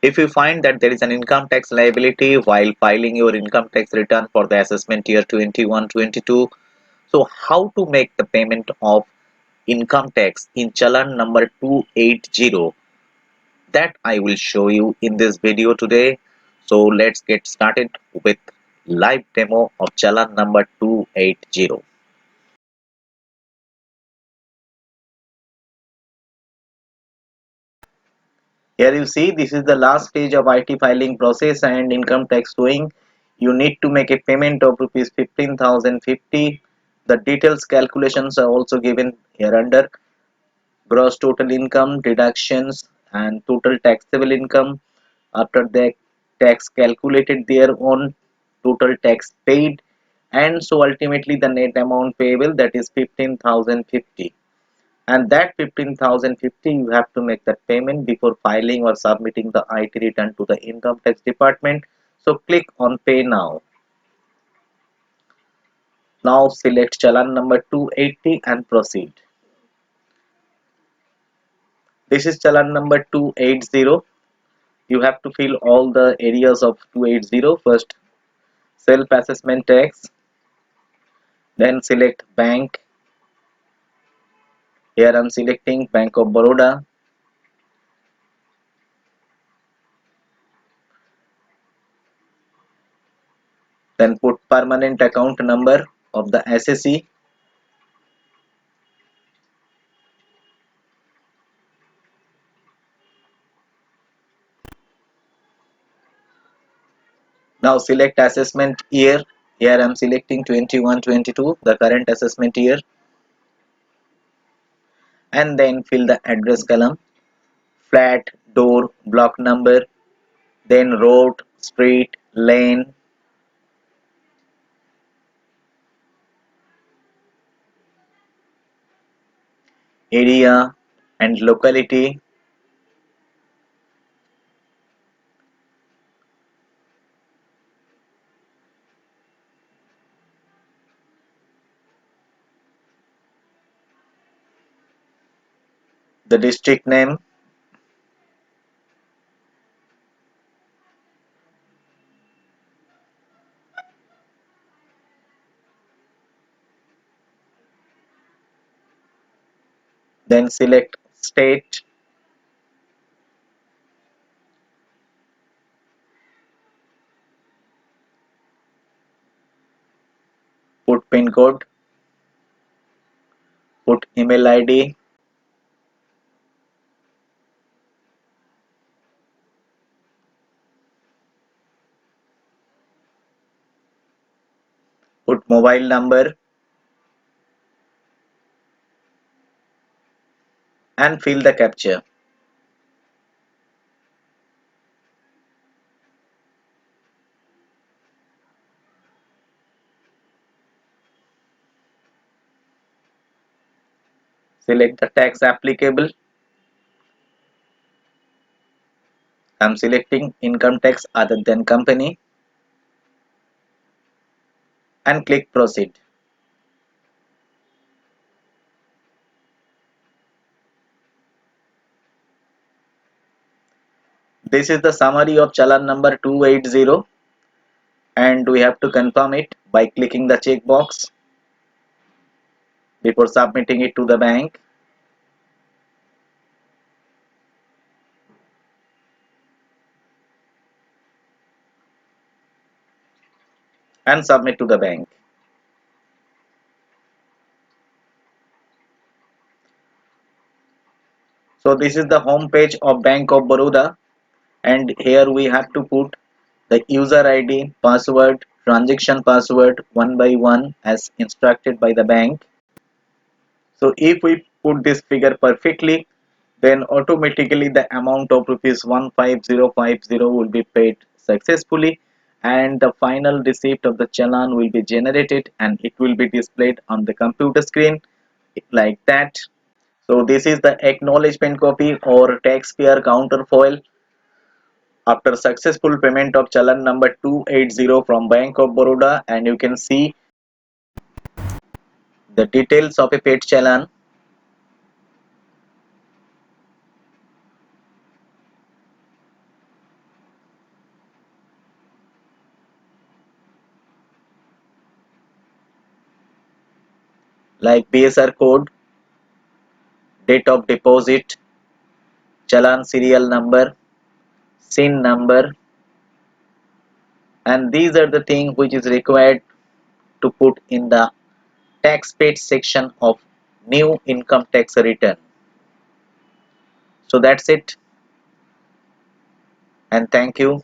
If you find that there is an income tax liability while filing your income tax return for the assessment year 21-22, so how to make the payment of income tax in challan number 280, that I will show you in this video today. So let's get started with live demo of challan number 280. Here you see this is the last stage of IT filing process and income tax owing. You need to make a payment of rupees 15,050. The details calculations are also given here under: gross total income, deductions and total taxable income. After the tax calculated thereon, total tax paid, and so ultimately the net amount payable, that is 15,050. And that 15,050 you have to make that payment before filing or submitting the IT return to the income tax department. So click on pay now. Now select challan number 280 and proceed. This is challan number 280. You have to fill all the areas of 280. First, self assessment tax, then select bank. Here I am selecting Bank of Baroda. Then put permanent account number of the assessee. Now select assessment year. Here I am selecting 21-22, the current assessment year, and then fill the address column, flat, door, block number, then road, street, lane, area and locality. The district name, then select state, put pin code, put email ID, put mobile number, and fill the captcha. Select the tax applicable. I am selecting income tax other than company and click proceed. This is the summary of challan number 280, and we have to confirm it by clicking the checkbox before submitting it to the bank, and submit to the bank. So this is the home page of Bank of Baroda, and here we have to put the user ID, password, transaction password one by one as instructed by the bank. So if we put this figure perfectly, then automatically the amount of rupees 15050 will be paid successfully, and the final receipt of the challan will be generated and it will be displayed on the computer screen like that. So this is the acknowledgement copy or taxpayer counterfoil after successful payment of challan number 280 from Bank of Baroda, and you can see the details of a paid challan. like BSR code, date of deposit, challan serial number, SIN number, and these are the things which is required to put in the tax paid section of new income tax return. So that's it, and thank you.